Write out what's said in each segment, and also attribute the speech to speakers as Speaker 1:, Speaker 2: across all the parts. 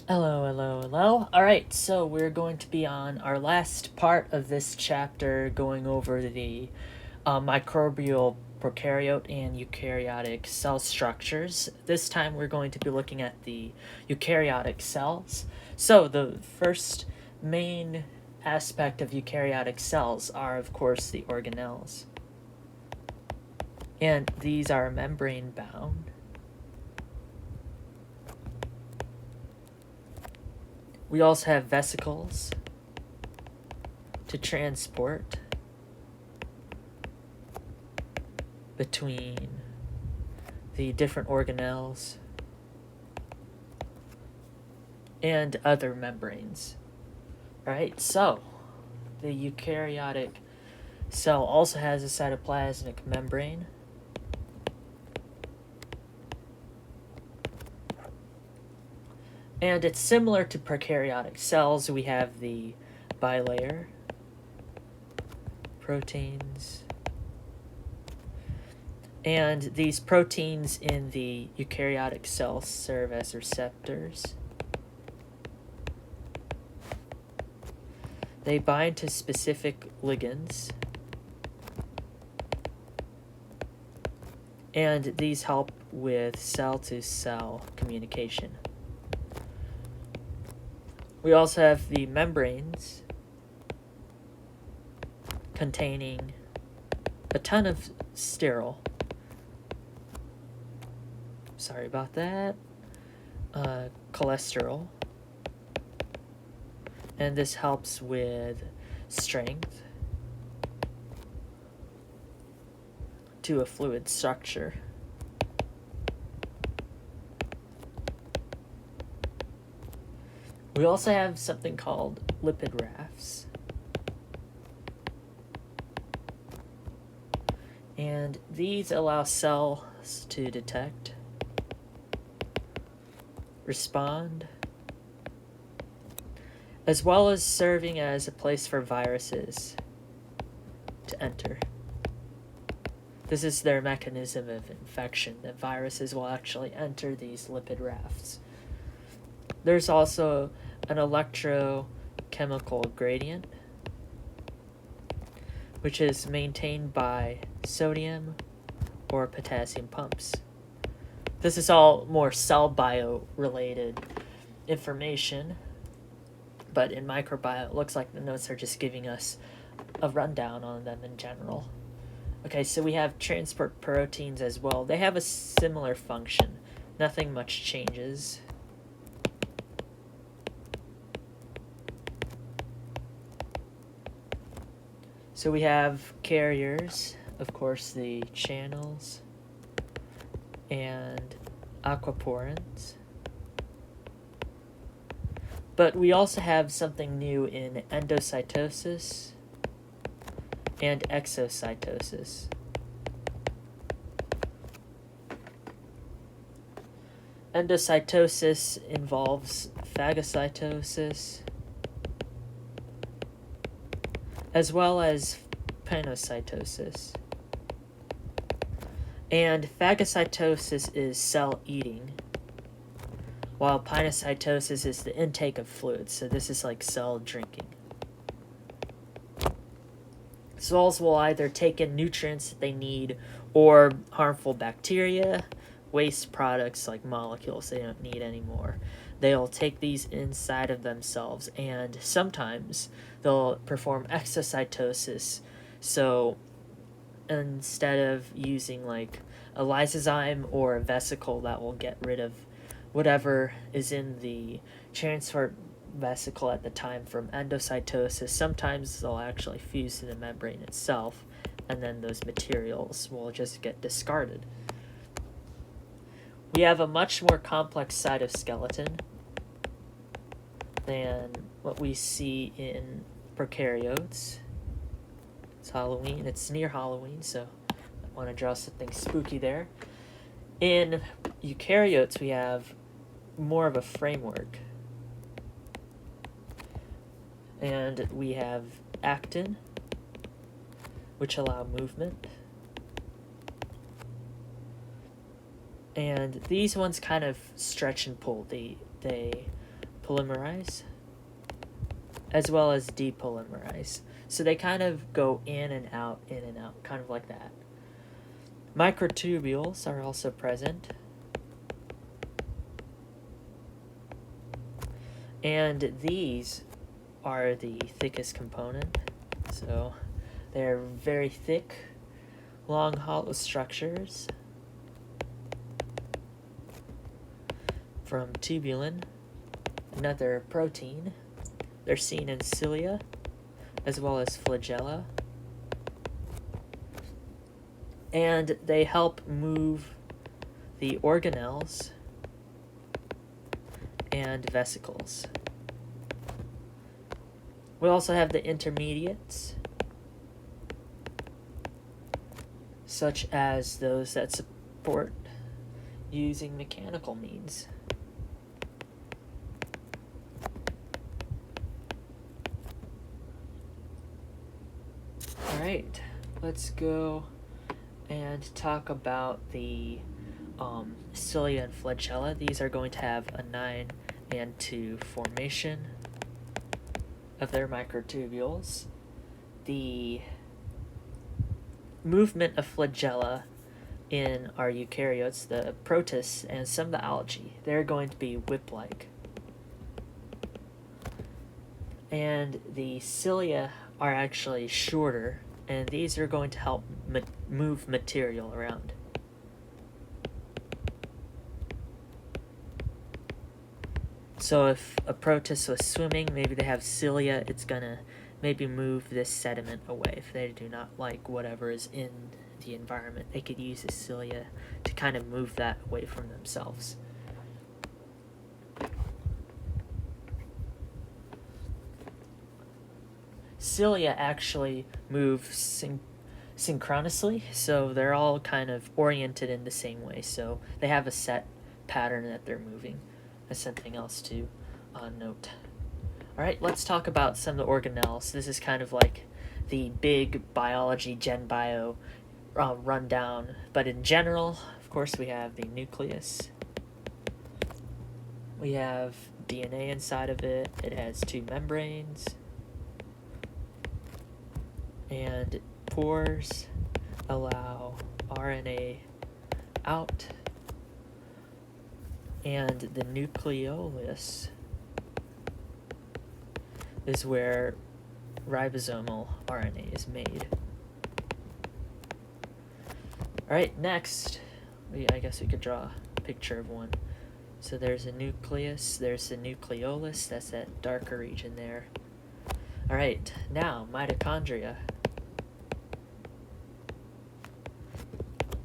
Speaker 1: Hello, hello, hello. Alright, so we're going to be on our last part of this chapter going over the microbial prokaryote and eukaryotic cell structures. This time we're going to be looking at the eukaryotic cells. So, the first main aspect of eukaryotic cells are, of course, the organelles. And these are membrane bound. We also have vesicles to transport between the different organelles and other membranes. Right, so the eukaryotic cell also has a cytoplasmic membrane. And it's similar to prokaryotic cells. We have the bilayer proteins. And these proteins in the eukaryotic cell serve as receptors. They bind to specific ligands. And these help with cell-to-cell communication. We also have the membranes containing a ton of sterol. Sorry about that. Cholesterol. And this helps with strength to a fluid structure. We also have something called lipid rafts. And these allow cells to detect, respond, as well as serving as a place for viruses to enter. This is their mechanism of infection, that viruses will actually enter these lipid rafts. There's also an electrochemical gradient, which is maintained by sodium or potassium pumps. This is all more cell bio related information, but in microbiome it looks like the notes are just giving us a rundown on them in general. Okay, so we have transport proteins as well. They have a similar function. Nothing much changes. So we have carriers, of course, the channels and aquaporins. But we also have something new in endocytosis and exocytosis. Endocytosis involves phagocytosis as well as panocytosis. And phagocytosis is cell eating, while panocytosis is the intake of fluids, so this is like cell drinking. Cells will either take in nutrients that they need or harmful bacteria, waste products like molecules they don't need anymore. They'll take these inside of themselves, and sometimes they'll perform exocytosis. So instead of using like a lysozyme or a vesicle that will get rid of whatever is in the transport vesicle at the time from endocytosis, sometimes they'll actually fuse to the membrane itself, and then those materials will just get discarded. We have a much more complex cytoskeleton than what we see in prokaryotes. It's Halloween. It's near Halloween, so I want to draw something spooky there. In eukaryotes, we have more of a framework. And we have actin, which allow movement. And these ones kind of stretch and pull. They polymerize as well as depolymerize. So they kind of go in and out, kind of like that. Microtubules are also present. And these are the thickest component. So they're very thick, long, hollow structures from tubulin, another protein. They're seen in cilia as well as flagella. And they help move the organelles and vesicles. We also have the intermediates, such as those that support using mechanical means. Alright, let's go and talk about the cilia and flagella. These are going to have a 9 and 2 formation of their microtubules. The movement of flagella in our eukaryotes, the protists, and some of the algae, they're going to be whip-like. And the cilia are actually shorter, and these are going to help move material around. So if a protist was swimming, maybe they have cilia, it's gonna maybe move this sediment away. If they do not like whatever is in the environment, they could use the cilia to kind of move that away from themselves. Cilia actually move synchronously, so they're all kind of oriented in the same way, so they have a set pattern that they're moving. That's something else to note. Alright, let's talk about some of the organelles. This is kind of like the big biology gen bio rundown, but in general, of course, we have the nucleus. We have DNA inside of it. It has 2 membranes. And pores allow RNA out. And the nucleolus is where ribosomal RNA is made. Alright, next, I guess we could draw a picture of one. So there's a nucleus, there's the nucleolus, that's that darker region there. Alright, now mitochondria.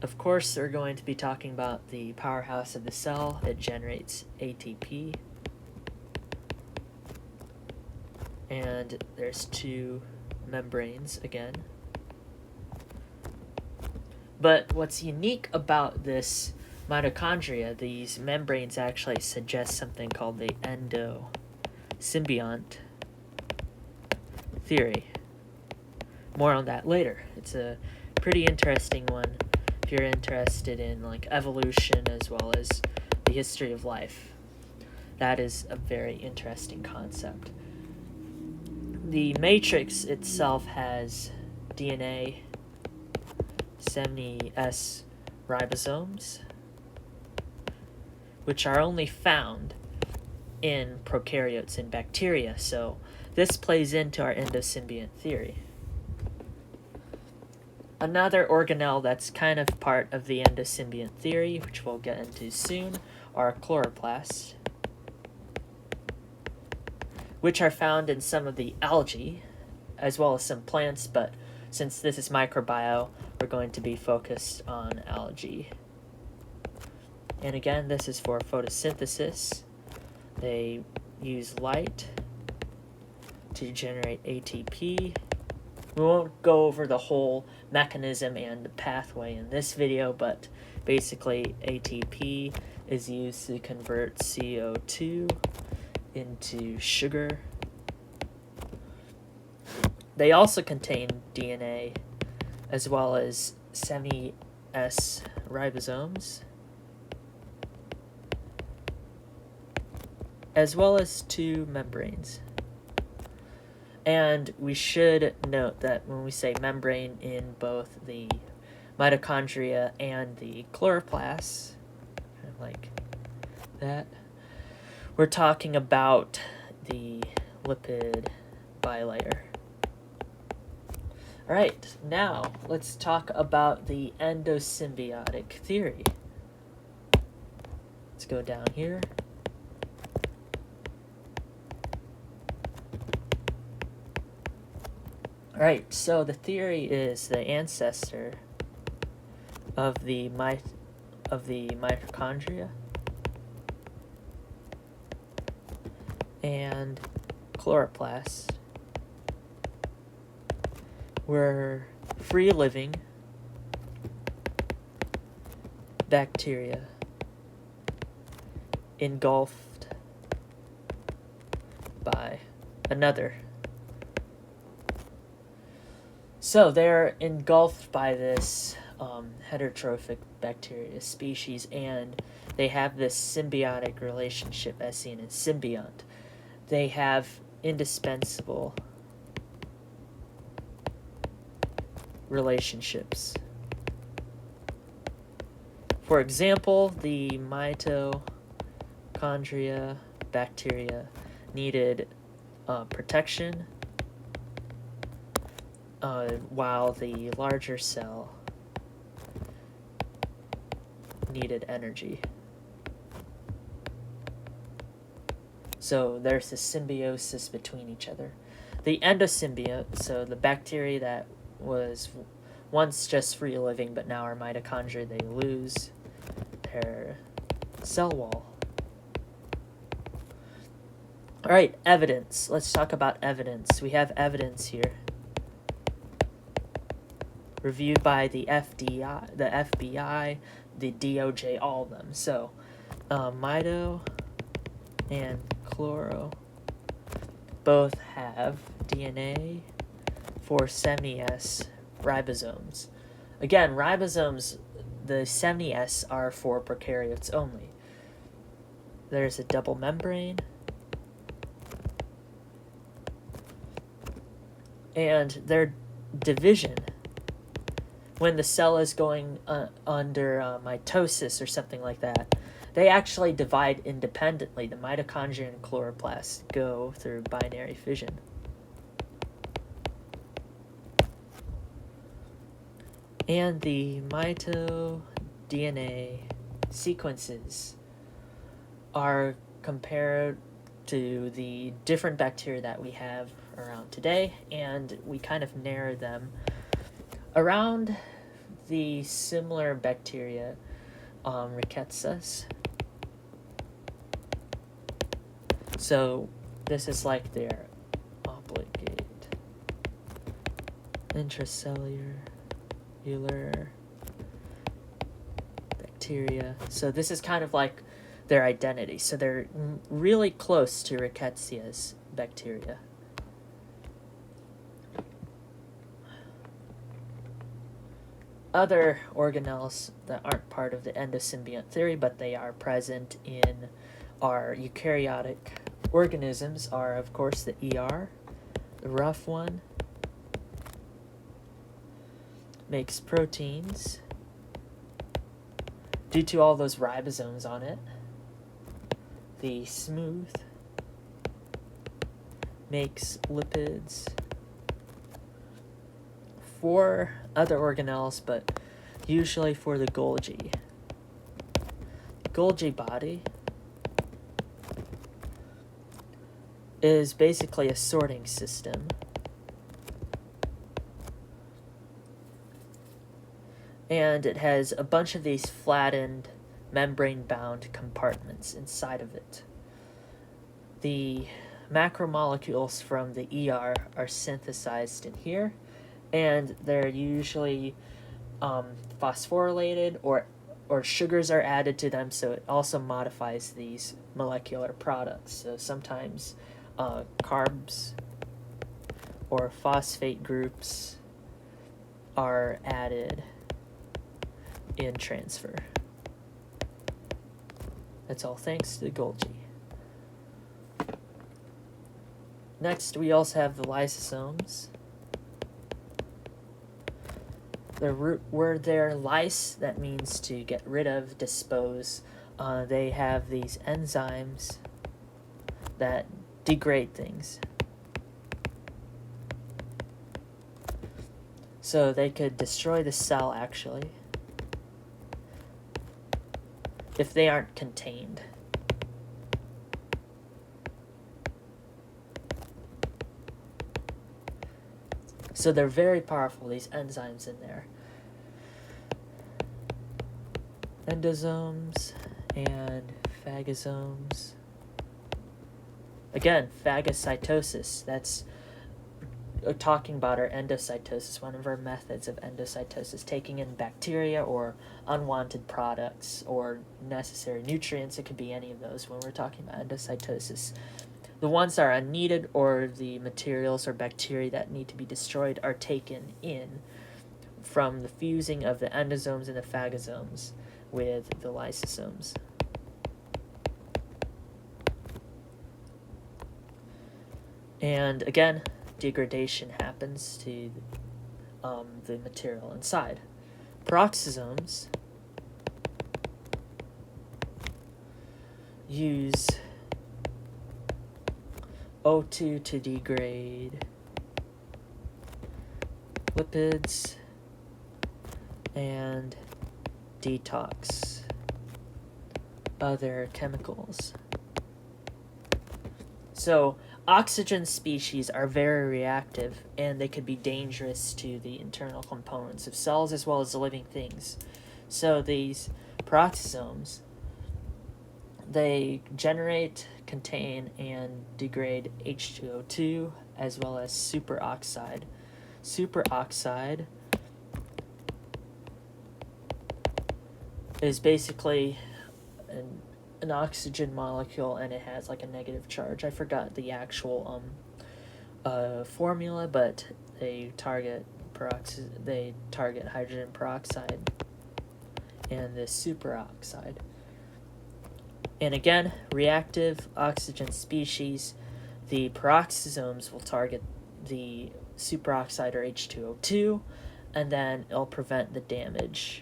Speaker 1: Of course, they're going to be talking about the powerhouse of the cell. It generates ATP. And there's 2 membranes again. But what's unique about this mitochondria, these membranes actually suggest something called the endosymbiont theory. More on that later. It's a pretty interesting one if you're interested in like evolution as well as the history of life. That is a very interesting concept. The matrix itself has DNA, 70S ribosomes, which are only found in prokaryotes and bacteria, so this plays into our endosymbiont theory. Another organelle that's kind of part of the endosymbiont theory, which we'll get into soon, are chloroplasts, which are found in some of the algae, as well as some plants, but since this is microbio, we're going to be focused on algae. And again, this is for photosynthesis. They use light to generate ATP. We won't go over the whole mechanism and pathway in this video, but basically ATP is used to convert CO2 into sugar. They also contain DNA as well as 70S ribosomes. as well as 2 membranes. And we should note that when we say membrane in both the mitochondria and the chloroplasts, kind of like that, we're talking about the lipid bilayer. All right, now let's talk about the endosymbiotic theory. Let's go down here. All right, so the theory is the ancestor of the mitochondria and chloroplast were free-living bacteria engulfed by another. So they're engulfed by this heterotrophic bacteria species, and they have this symbiotic relationship as seen in symbiont. They have indispensable relationships. For example, the mitochondria bacteria needed protection, while the larger cell needed energy. So there's a symbiosis between each other. The endosymbiote, so the bacteria that was once just free living but now are mitochondria, they lose their cell wall. All right, evidence. Let's talk about evidence. We have evidence here reviewed by the FBI, the DOJ, all of them. So, mito and chloro both have DNA for 70S ribosomes. Again, ribosomes, the 70S are for prokaryotes only. There's a double membrane, and their division, when the cell is going under mitosis or something like that, they actually divide independently. The mitochondria and chloroplasts go through binary fission. And the mitoDNA sequences are compared to the different bacteria that we have around today, and we kind of narrow them around the similar bacteria, Rickettsia. So this is like their obligate intracellular bacteria. So this is kind of like their identity. So they're really close to Rickettsia bacteria. Other organelles that aren't part of the endosymbiont theory, but they are present in our eukaryotic organisms, are of course the ER, the rough one, makes proteins due to all those ribosomes on it. The smooth makes lipids for other organelles, but usually for the Golgi. The Golgi body is basically a sorting system. And it has a bunch of these flattened, membrane-bound compartments inside of it. The macromolecules from the ER are synthesized in here, and they're usually phosphorylated or sugars are added to them, so it also modifies these molecular products. So sometimes carbs or phosphate groups are added in transfer. That's all thanks to the Golgi. Next, we also have the lysosomes. The root word there, lyse, that means to get rid of, dispose. They have these enzymes that degrade things. So they could destroy the cell, actually, if they aren't contained. So they're very powerful, these enzymes in there. Endosomes and phagosomes. Again, phagocytosis. That's talking about our endocytosis, one of our methods of endocytosis, taking in bacteria or unwanted products or necessary nutrients. It could be any of those when we're talking about endocytosis. The ones that are unneeded, or the materials or bacteria that need to be destroyed, are taken in from the fusing of the endosomes and the phagosomes with the lysosomes. And again, degradation happens to the material inside. Peroxisomes use O2 to degrade lipids and detox other chemicals. So oxygen species are very reactive, and they could be dangerous to the internal components of cells as well as living things. So these peroxisomes, they generate, contain, and degrade H2O2 as well as superoxide. Superoxide is basically an oxygen molecule, and it has like a negative charge. I forgot the actual formula, but they target hydrogen peroxide and the superoxide. And again, reactive oxygen species, the peroxisomes will target the superoxide or H2O2, and then it'll prevent the damage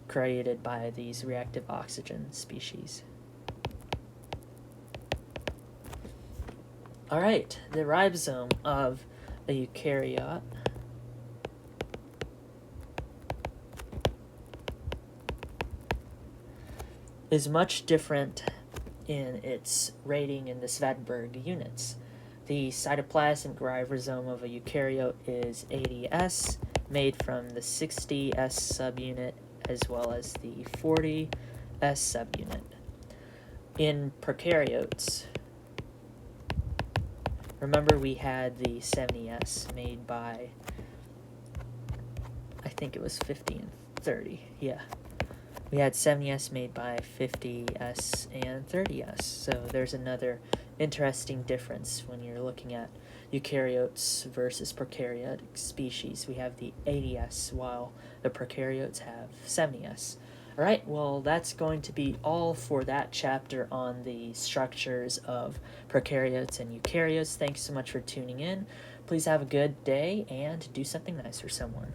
Speaker 1: created by these reactive oxygen species. Alright, the ribosome of a eukaryote is much different in its rating in the Svedberg units. The cytoplasmic ribosome of a eukaryote is 80S, made from the 60S subunit as well as the 40S subunit. In prokaryotes, remember we had the 70S made by, I think it was 50 and 30, yeah. We had 70S made by 50S and 30S, so there's another interesting difference when you're looking at eukaryotes versus prokaryotic species. We have the 80S, while the prokaryotes have 70S. Alright, well, that's going to be all for that chapter on the structures of prokaryotes and eukaryotes. Thanks so much for tuning in. Please have a good day and do something nice for someone.